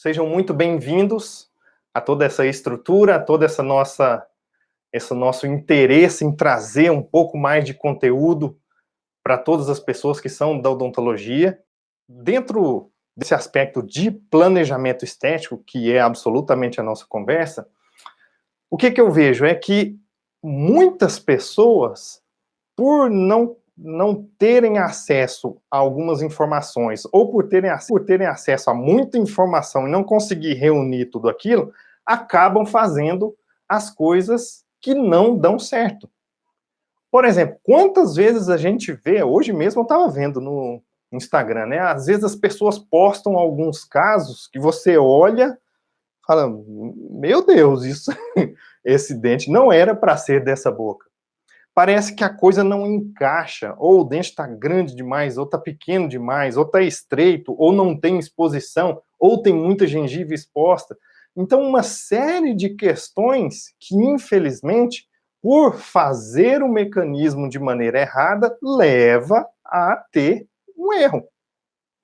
Sejam muito bem-vindos a toda essa estrutura, a toda esse nosso interesse em trazer um pouco mais de conteúdo para todas as pessoas que são da odontologia. Dentro desse aspecto de planejamento estético, que é absolutamente a nossa conversa, o que eu vejo é que muitas pessoas, por não terem acesso a algumas informações, ou por terem acesso a muita informação e não conseguir reunir tudo aquilo, acabam fazendo as coisas que não dão certo. Por exemplo, quantas vezes a gente vê, hoje mesmo eu estava vendo no Instagram, né? Às vezes as pessoas postam alguns casos que você olha e fala, meu Deus, esse dente não era para ser dessa boca. Parece que a coisa não encaixa, ou o dente está grande demais, ou está pequeno demais, ou está estreito, ou não tem exposição, ou tem muita gengiva exposta. Então, uma série de questões que, infelizmente, por fazer o mecanismo de maneira errada, leva a ter um erro.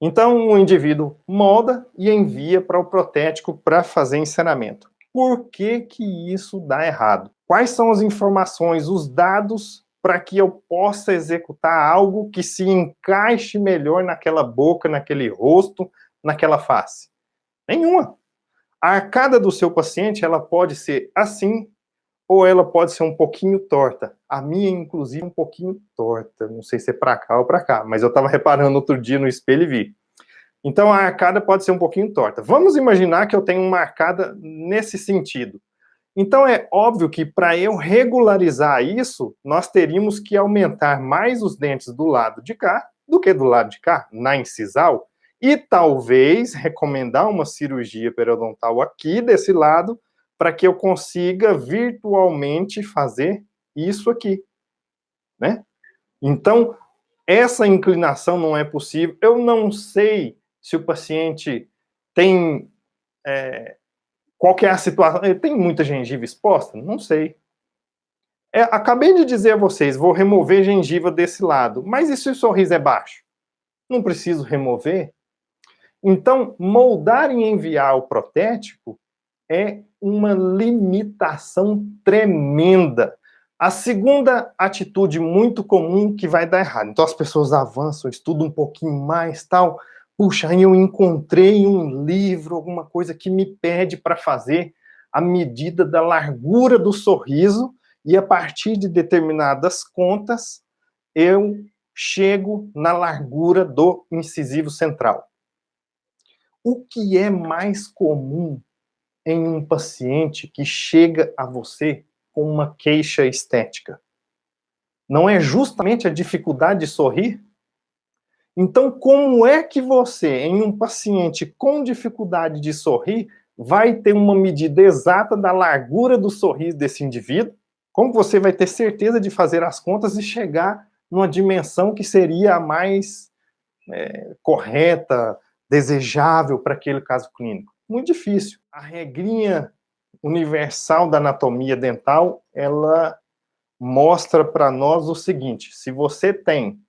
Então, o indivíduo molda e envia para o protético para fazer encerramento. Por que isso dá errado? Quais são as informações, os dados para que eu possa executar algo que se encaixe melhor naquela boca, naquele rosto, naquela face? Nenhuma. A arcada do seu paciente, ela pode ser assim, ou ela pode ser um pouquinho torta. A minha, inclusive, um pouquinho torta. Não sei se é para cá ou para cá, mas eu estava reparando outro dia no espelho e vi. Então, a arcada pode ser um pouquinho torta. Vamos imaginar que eu tenho uma arcada nesse sentido. Então, é óbvio que para eu regularizar isso, nós teríamos que aumentar mais os dentes do lado de cá do que do lado de cá, na incisal, e talvez recomendar uma cirurgia periodontal aqui desse lado, para que eu consiga virtualmente fazer isso aqui, né? Então, essa inclinação não é possível. Eu não sei se o paciente tem... qual que é a situação? Ele tem muita gengiva exposta? Não sei. Acabei de dizer a vocês, vou remover gengiva desse lado. Mas e se o sorriso é baixo? Não preciso remover? Então, moldar e enviar o protético é uma limitação tremenda. A segunda atitude muito comum que vai dar errado. Então, as pessoas avançam, estudam um pouquinho mais, tal. Puxa, aí eu encontrei um livro, alguma coisa que me pede para fazer a medida da largura do sorriso e a partir de determinadas contas, eu chego na largura do incisivo central. O que é mais comum em um paciente que chega a você com uma queixa estética? Não é justamente a dificuldade de sorrir? Então, como é que você, em um paciente com dificuldade de sorrir, vai ter uma medida exata da largura do sorriso desse indivíduo? Como você vai ter certeza de fazer as contas e chegar numa dimensão que seria a mais correta, desejável para aquele caso clínico? Muito difícil. A regrinha universal da anatomia dental, ela mostra para nós o seguinte: se você tem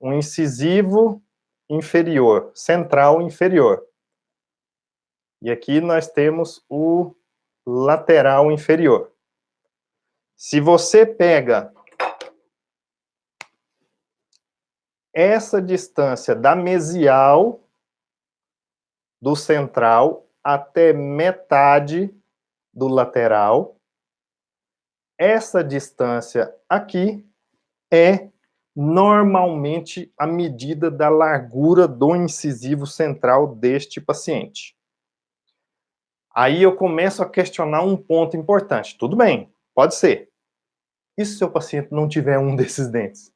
um incisivo inferior, central inferior, e aqui nós temos o lateral inferior. Se você pega essa distância da mesial do central até metade do lateral, essa distância aqui é normalmente a medida da largura do incisivo central deste paciente. Aí eu começo a questionar um ponto importante. Tudo bem, pode ser. E se o seu paciente não tiver um desses dentes?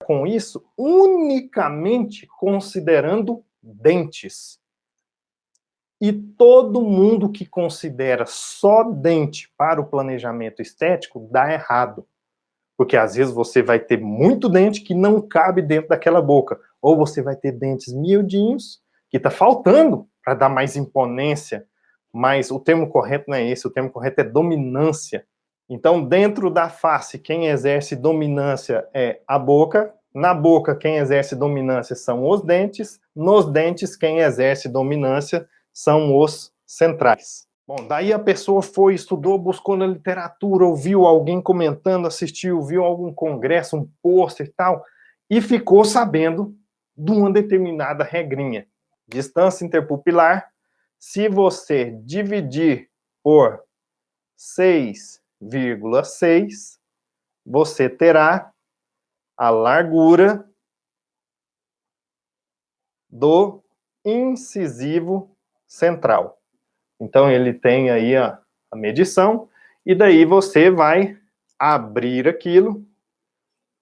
Com isso, unicamente considerando dentes. E todo mundo que considera só dente para o planejamento estético dá errado. Porque às vezes você vai ter muito dente que não cabe dentro daquela boca. Ou você vai ter dentes miudinhos, que está faltando para dar mais imponência. Mas o termo correto não é esse, o termo correto é dominância. Então, dentro da face, quem exerce dominância é a boca. Na boca, quem exerce dominância são os dentes. Nos dentes, quem exerce dominância são os centrais. Bom, daí a pessoa foi, estudou, buscou na literatura, ouviu alguém comentando, assistiu, viu algum congresso, um pôster e tal, e ficou sabendo de uma determinada regrinha. Distância interpupilar, se você dividir por 6,6, você terá a largura do incisivo central. Então, ele tem aí a medição, e daí você vai abrir aquilo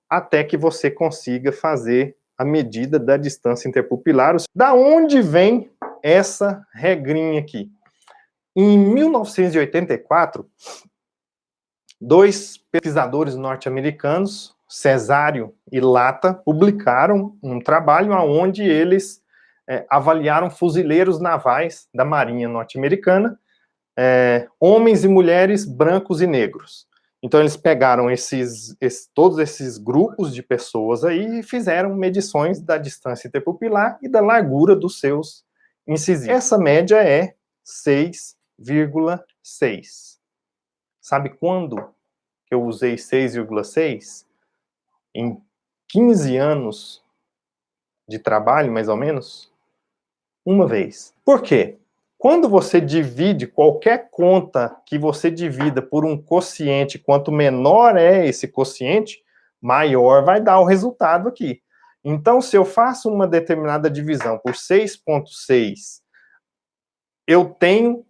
até que você consiga fazer a medida da distância interpupilar. Da onde vem essa regrinha aqui? Em 1984, dois pesquisadores norte-americanos, Cesário e Lata, publicaram um trabalho onde eles avaliaram fuzileiros navais da Marinha norte-americana, homens e mulheres brancos e negros. Então eles pegaram todos esses grupos de pessoas aí e fizeram medições da distância interpupilar e da largura dos seus incisivos. Essa média é 6,6. Sabe quando que eu usei 6,6? Em 15 anos de trabalho, mais ou menos, uma vez. Por quê? Quando você divide qualquer conta que você divida por um quociente, quanto menor é esse quociente, maior vai dar o resultado aqui. Então, se eu faço uma determinada divisão por 6,6, eu tenho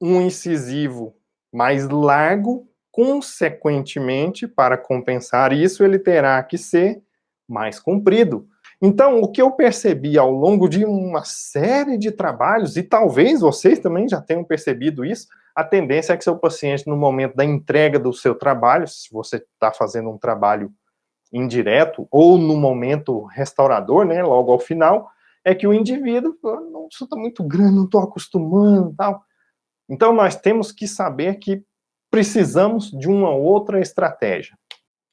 um incisivo mais largo, consequentemente, para compensar isso, ele terá que ser mais comprido. Então, o que eu percebi ao longo de uma série de trabalhos, e talvez vocês também já tenham percebido isso, a tendência é que seu paciente, no momento da entrega do seu trabalho, se você está fazendo um trabalho indireto, ou no momento restaurador, né, logo ao final, é que o indivíduo, isso está muito grande, não estou acostumando e tal. Então, nós temos que saber que precisamos de uma outra estratégia.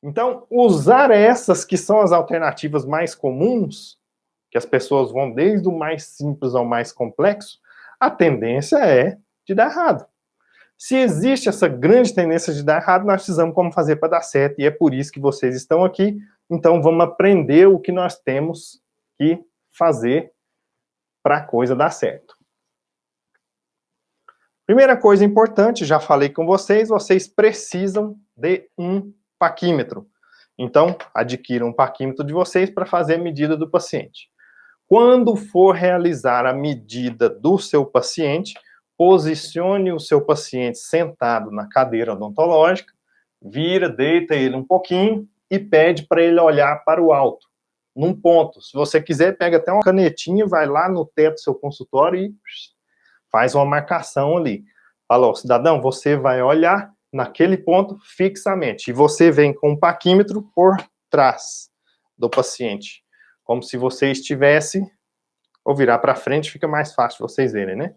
Então, usar essas que são as alternativas mais comuns, que as pessoas vão desde o mais simples ao mais complexo, a tendência é de dar errado. Se existe essa grande tendência de dar errado, nós precisamos como fazer para dar certo, e é por isso que vocês estão aqui. Então, vamos aprender o que nós temos que fazer para a coisa dar certo. Primeira coisa importante, já falei com vocês precisam de um paquímetro. Então, adquiram um paquímetro de vocês para fazer a medida do paciente. Quando for realizar a medida do seu paciente, posicione o seu paciente sentado na cadeira odontológica, vira, deita ele um pouquinho e pede para ele olhar para o alto, num ponto. Se você quiser, pega até uma canetinha, vai lá no teto do seu consultório e faz uma marcação ali. Fala, cidadão, você vai olhar naquele ponto fixamente. E você vem com um paquímetro por trás do paciente. Como se você estivesse, ou virar para frente, fica mais fácil vocês verem, né?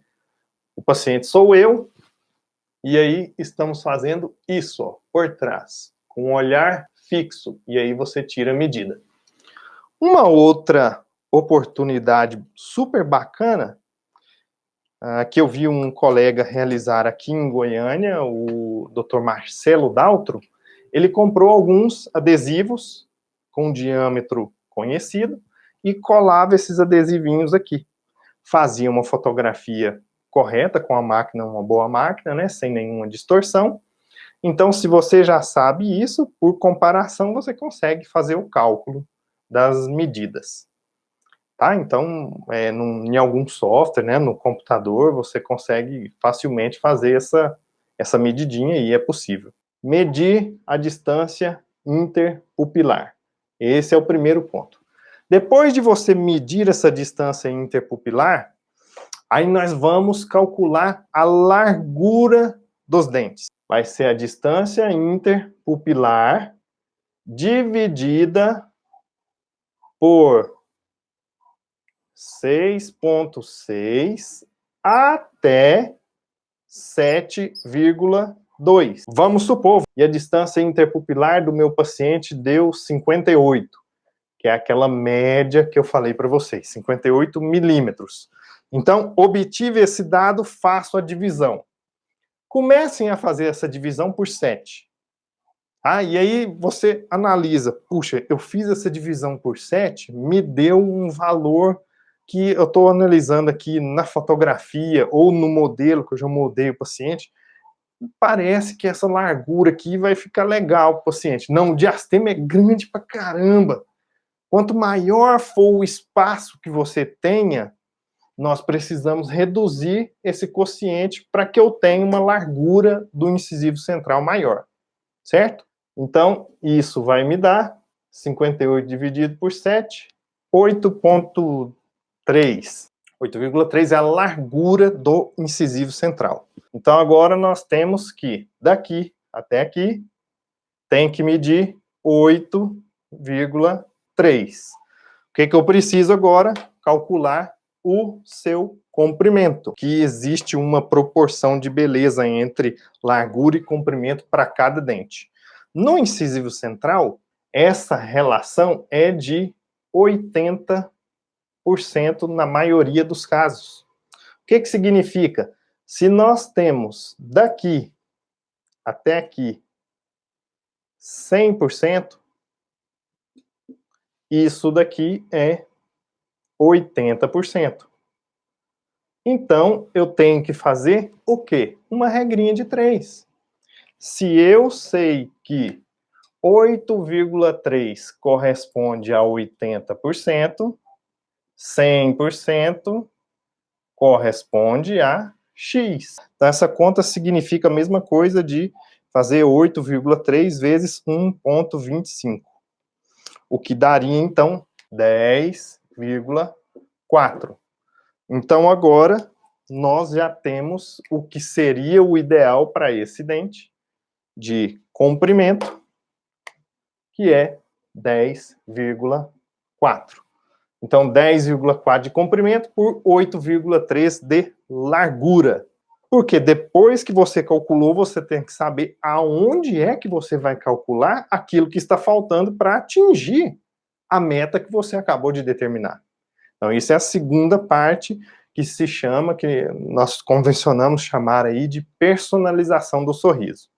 O paciente sou eu, e aí estamos fazendo isso, ó, por trás, com um olhar fixo, e aí você tira a medida. Uma outra oportunidade super bacana, que eu vi um colega realizar aqui em Goiânia, o Dr. Marcelo Daltro, ele comprou alguns adesivos com diâmetro conhecido e colava esses adesivinhos aqui. Fazia uma fotografia correta com a máquina, uma boa máquina, né, sem nenhuma distorção. Então, se você já sabe isso, por comparação, você consegue fazer o cálculo das medidas. Tá? Então, em algum software, né, no computador, você consegue facilmente fazer essa medidinha e é possível. Medir a distância interpupilar. Esse é o primeiro ponto. Depois de você medir essa distância interpupilar, aí nós vamos calcular a largura dos dentes. Vai ser a distância interpupilar dividida por 6,6 até 7,2. Vamos supor, e a distância interpupilar do meu paciente deu 58, que é aquela média que eu falei para vocês, 58 milímetros. Então, obtive esse dado, faço a divisão. Comecem a fazer essa divisão por 7. E aí você analisa, puxa, eu fiz essa divisão por 7, me deu um valor que eu estou analisando aqui na fotografia ou no modelo que eu já moldei o paciente, parece que essa largura aqui vai ficar legal para o paciente. Não, o diastema é grande pra caramba. Quanto maior for o espaço que você tenha, nós precisamos reduzir esse quociente para que eu tenha uma largura do incisivo central maior, certo? Então, isso vai me dar 58 dividido por 7, 8,3. 8,3 é a largura do incisivo central. Então, agora nós temos que, daqui até aqui, tem que medir 8,3. O que eu preciso agora? Calcular o seu comprimento, que existe uma proporção de beleza entre largura e comprimento para cada dente. No incisivo central, essa relação é de 80% na maioria dos casos. O que significa? Se nós temos daqui até aqui 100%, isso daqui é 80%. Então, eu tenho que fazer o quê? Uma regrinha de 3. Se eu sei que 8,3 corresponde a 80%, 100% corresponde a X. Então, essa conta significa a mesma coisa de fazer 8,3 vezes 1,25. O que daria, então, 10,4. Então, agora, nós já temos o que seria o ideal para esse dente de comprimento, que é 10,4. Então, 10,4 de comprimento por 8,3 de largura. Porque depois que você calculou, você tem que saber aonde é que você vai calcular aquilo que está faltando para atingir a meta que você acabou de determinar. Então, isso é a segunda parte que se chama, que nós convencionamos chamar aí de personalização do sorriso.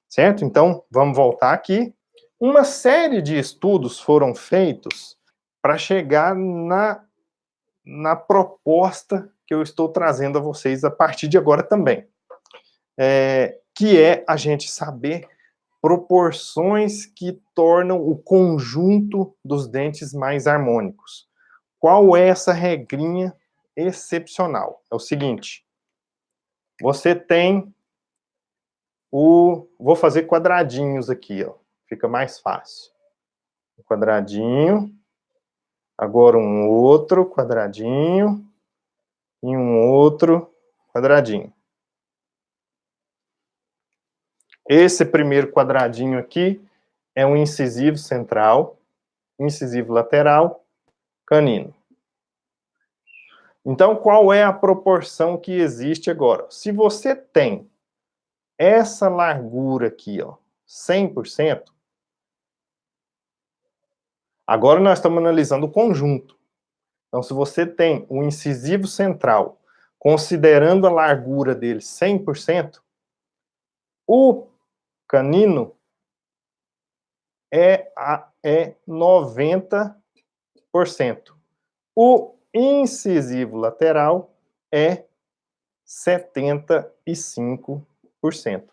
Certo? Então, vamos voltar aqui. Uma série de estudos foram feitos para chegar na proposta que eu estou trazendo a vocês a partir de agora também. Que é a gente saber proporções que tornam o conjunto dos dentes mais harmônicos. Qual é essa regrinha excepcional? É o seguinte, você tem vou fazer quadradinhos aqui, ó, fica mais fácil. Um quadradinho, agora um outro quadradinho e um outro quadradinho. Esse primeiro quadradinho aqui é um incisivo central, incisivo lateral, canino. Então, qual é a proporção que existe agora? Se você tem essa largura aqui, ó, 100%, agora nós estamos analisando o conjunto. Então, se você tem um incisivo central, considerando a largura dele 100%, o canino é 90%. O incisivo lateral é 75%.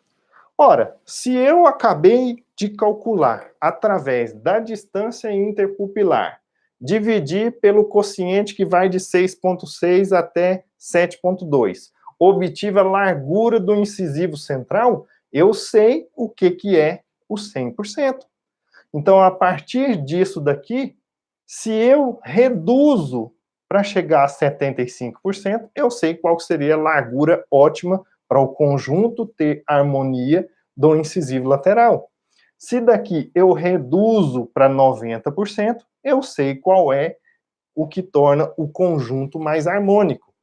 Ora, se eu acabei de calcular através da distância interpupilar, dividir pelo quociente que vai de 6,6 até 7,2, obtive a largura do incisivo central, eu sei o que é o 100%. Então, a partir disso daqui, se eu reduzo para chegar a 75%, eu sei qual seria a largura ótima para o conjunto ter harmonia do incisivo lateral. Se daqui eu reduzo para 90%, eu sei qual é o que torna o conjunto mais harmônico.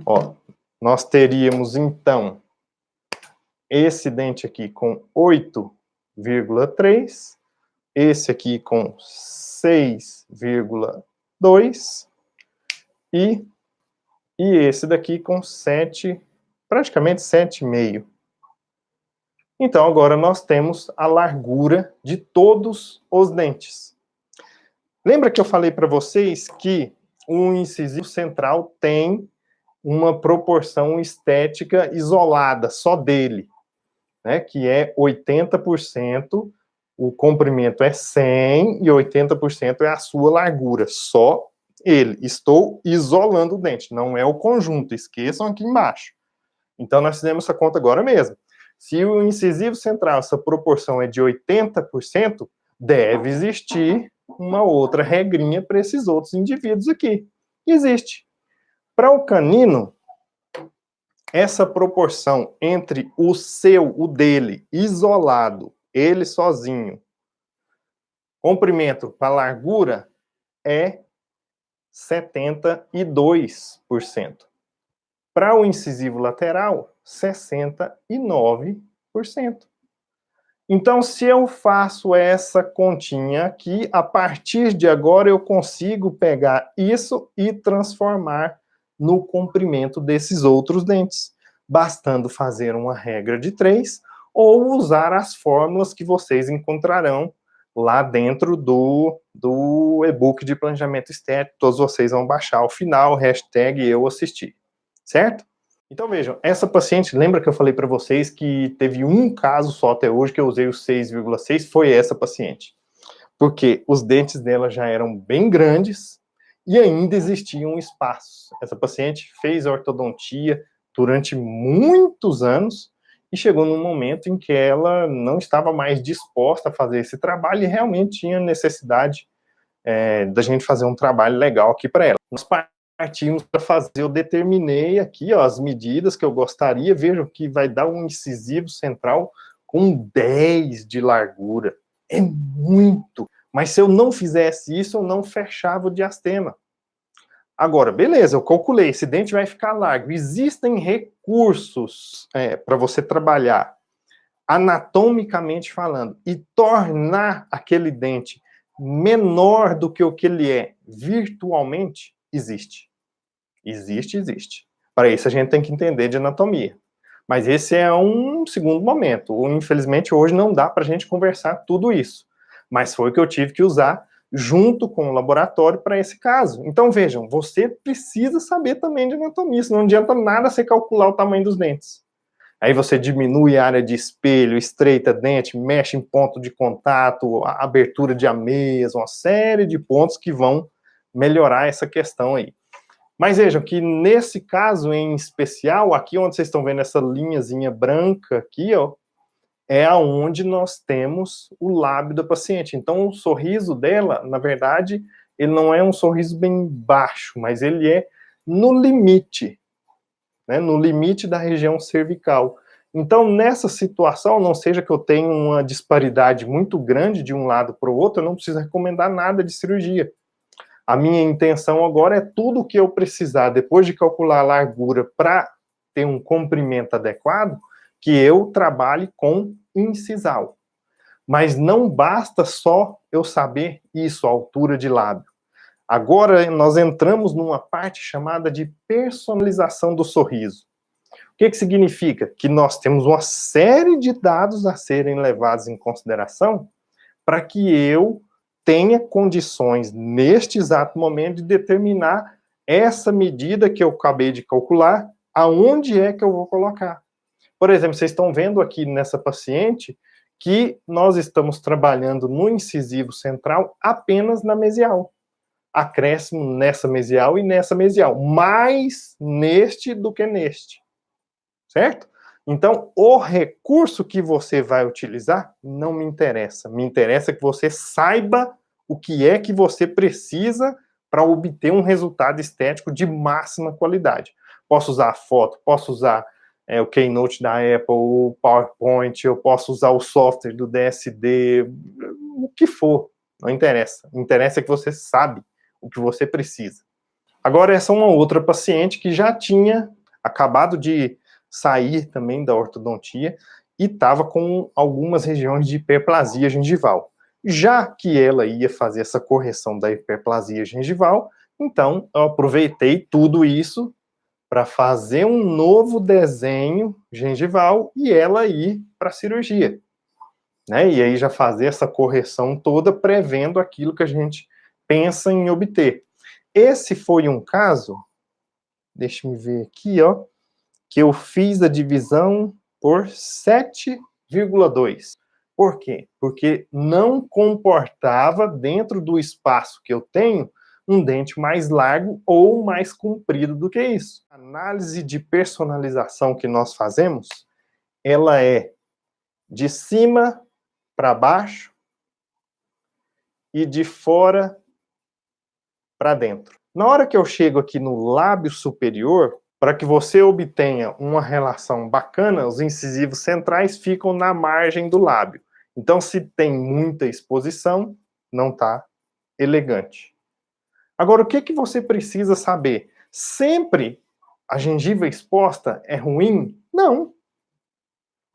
Ó, nós teríamos, então, esse dente aqui com 8,3, esse aqui com 6,2 e e esse daqui com 7, praticamente 7,5. Então, agora nós temos a largura de todos os dentes. Lembra que eu falei para vocês que o incisivo central tem uma proporção estética isolada, só dele, né, que é 80%, o comprimento é 100 e 80% é a sua largura, só ele. Estou isolando o dente, não é o conjunto, esqueçam aqui embaixo. Então, nós fizemos essa conta agora mesmo. Se o incisivo central, essa proporção é de 80%, deve existir uma outra regrinha para esses outros indivíduos aqui. Existe. Para o canino, essa proporção entre o seu, o dele, isolado, ele sozinho, comprimento para largura, é 72%. Para o incisivo lateral, 69%. Então, se eu faço essa continha aqui, a partir de agora eu consigo pegar isso e transformar no comprimento desses outros dentes, bastando fazer uma regra de 3 ou usar as fórmulas que vocês encontrarão lá dentro do e-book de planejamento estético. Todos vocês vão baixar ao final, hashtag eu assisti, certo? Então vejam, essa paciente, lembra que eu falei para vocês que teve um caso só até hoje que eu usei o 6,6, foi essa paciente. Porque os dentes dela já eram bem grandes e ainda existiam espaços. Essa paciente fez ortodontia durante muitos anos e chegou num momento em que ela não estava mais disposta a fazer esse trabalho e realmente tinha necessidade da gente fazer um trabalho legal aqui para ela. Nós partimos para fazer, eu determinei aqui, ó, as medidas que eu gostaria, vejam que vai dar um incisivo central com 10 de largura. É muito, mas se eu não fizesse isso, eu não fechava o diastema. Agora, beleza, eu calculei, esse dente vai ficar largo. Existem recursos para você trabalhar anatomicamente falando e tornar aquele dente menor do que o que ele é virtualmente? Existe. Existe. Para isso a gente tem que entender de anatomia. Mas esse é um segundo momento. Infelizmente hoje não dá para a gente conversar tudo isso. Mas foi o que eu tive que usar junto com o laboratório para esse caso. Então vejam, você precisa saber também de anatomia, senão não adianta nada você calcular o tamanho dos dentes. Aí você diminui a área de espelho, estreita dente, mexe em ponto de contato, a abertura de ameias, uma série de pontos que vão melhorar essa questão aí. Mas vejam que nesse caso em especial, aqui onde vocês estão vendo essa linhazinha branca aqui, ó, é aonde nós temos o lábio da paciente. Então o sorriso dela, na verdade, ele não é um sorriso bem baixo, mas ele é no limite, né, no limite da região cervical. Então nessa situação, não seja que eu tenha uma disparidade muito grande de um lado para o outro, eu não preciso recomendar nada de cirurgia. A minha intenção agora é tudo o que eu precisar, depois de calcular a largura para ter um comprimento adequado, que eu trabalhe com incisal. Mas não basta só eu saber isso, a altura de lábio. Agora nós entramos numa parte chamada de personalização do sorriso. O que significa? Que nós temos uma série de dados a serem levados em consideração para que eu tenha condições, neste exato momento, de determinar essa medida que eu acabei de calcular, aonde é que eu vou colocar. Por exemplo, vocês estão vendo aqui nessa paciente que nós estamos trabalhando no incisivo central apenas na mesial. Acréscimo nessa mesial e nessa mesial, mais neste do que neste. Certo? Então, o recurso que você vai utilizar não me interessa. Me interessa que você saiba o que é que você precisa para obter um resultado estético de máxima qualidade. Posso usar a foto, posso usar o Keynote da Apple, o PowerPoint, eu posso usar o software do DSD, o que for, não interessa. Interessa que você sabe o que você precisa. Agora, essa é uma outra paciente que já tinha acabado de sair também da ortodontia e estava com algumas regiões de hiperplasia gengival. Já que ela ia fazer essa correção da hiperplasia gengival, então eu aproveitei tudo isso para fazer um novo desenho gengival e ela ir para a cirurgia, né? E aí já fazer essa correção toda prevendo aquilo que a gente pensa em obter. Esse foi um caso, deixa eu ver aqui, ó, que eu fiz a divisão por 7,2. Por quê? Porque não comportava, dentro do espaço que eu tenho, um dente mais largo ou mais comprido do que isso. A análise de personalização que nós fazemos, ela é de cima para baixo e de fora para dentro. Na hora que eu chego aqui no lábio superior, para que você obtenha uma relação bacana, os incisivos centrais ficam na margem do lábio. Então, se tem muita exposição, não está elegante. Agora, o que você precisa saber? Sempre a gengiva exposta é ruim? Não.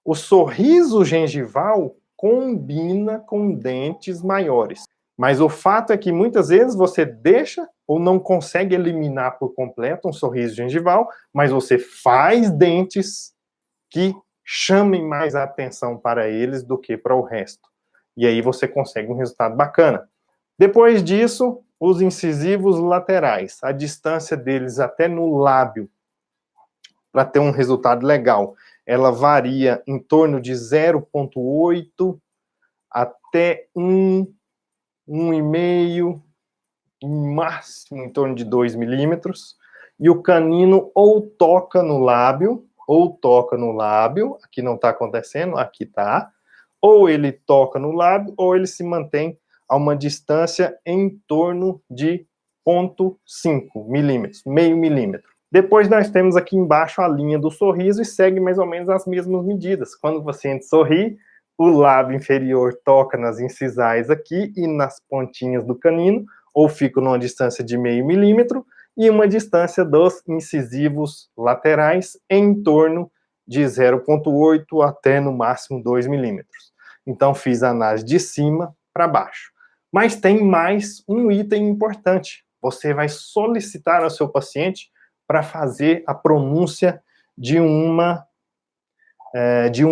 O sorriso gengival combina com dentes maiores. Mas o fato é que muitas vezes você deixa ou não consegue eliminar por completo um sorriso gengival, mas você faz dentes que chamem mais a atenção para eles do que para o resto. E aí você consegue um resultado bacana. Depois disso, os incisivos laterais, a distância deles até no lábio, para ter um resultado legal, ela varia em torno de 0,8 até 1,5, em máximo em torno de 2 milímetros, e o canino ou toca no lábio, aqui não está acontecendo, aqui está, ou ele toca no lábio, ou ele se mantém a uma distância em torno de 0,5 milímetros, meio milímetro. Depois nós temos aqui embaixo a linha do sorriso e segue mais ou menos as mesmas medidas. Quando o paciente sorri, o lábio inferior toca nas incisais aqui e nas pontinhas do canino, ou fica numa distância de meio milímetro, e uma distância dos incisivos laterais em torno de 0,8 até no máximo 2 milímetros. Então fiz a análise de cima para baixo. Mas tem mais um item importante. Você vai solicitar ao seu paciente para fazer a pronúncia de um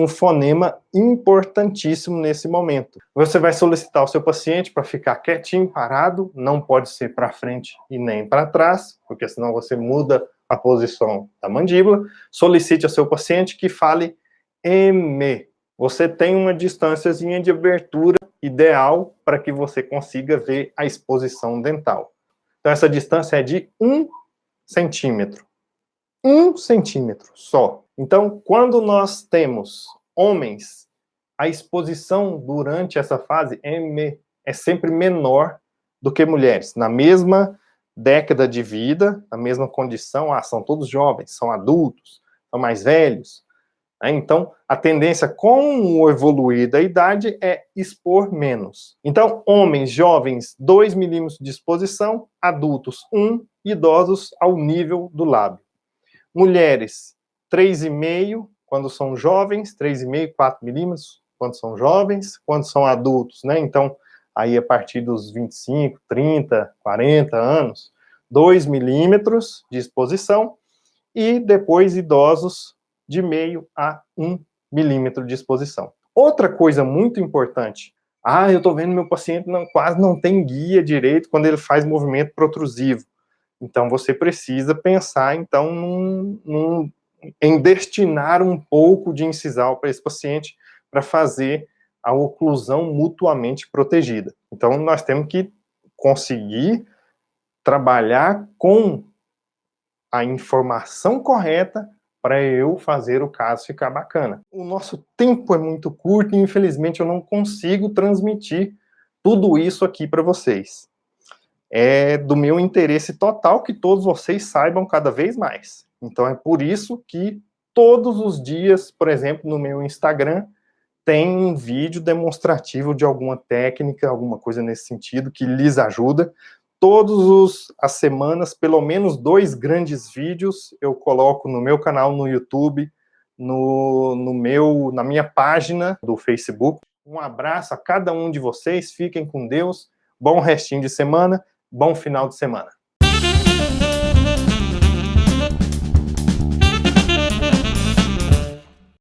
fonema importantíssimo nesse momento. Você vai solicitar ao seu paciente para ficar quietinho, parado, não pode ser para frente e nem para trás, porque senão você muda a posição da mandíbula. Solicite ao seu paciente que fale M. Você tem uma distânciazinha de abertura ideal para que você consiga ver a exposição dental. Então essa distância é de 1 centímetro. 1 centímetro só. Então, quando nós temos homens, a exposição durante essa fase é sempre menor do que mulheres. Na mesma década de vida, na mesma condição, são todos jovens, são adultos, são mais velhos. Então, a tendência com o evoluir da idade é expor menos. Então, homens jovens, 2 milímetros de exposição, adultos 1, idosos ao nível do lábio. Mulheres, 3,5 quando são jovens, 3,5, 4 milímetros quando são jovens, quando são adultos, né? Então, aí a partir dos 25, 30, 40 anos, 2 milímetros de exposição, e depois idosos de meio a 1 milímetro de exposição. Outra coisa muito importante, eu estou vendo meu paciente quase não tem guia direito quando ele faz movimento protrusivo. Então, você precisa pensar, então, em destinar um pouco de incisal para esse paciente para fazer a oclusão mutuamente protegida. Então, nós temos que conseguir trabalhar com a informação correta para eu fazer o caso ficar bacana. O nosso tempo é muito curto e, infelizmente, eu não consigo transmitir tudo isso aqui para vocês. É do meu interesse total que todos vocês saibam cada vez mais. Então é por isso que todos os dias, por exemplo, no meu Instagram, tem um vídeo demonstrativo de alguma técnica, alguma coisa nesse sentido, que lhes ajuda. Todas as semanas, pelo menos 2 grandes vídeos eu coloco no meu canal no YouTube, na minha página do Facebook. Um abraço a cada um de vocês, fiquem com Deus, bom restinho de semana, bom final de semana.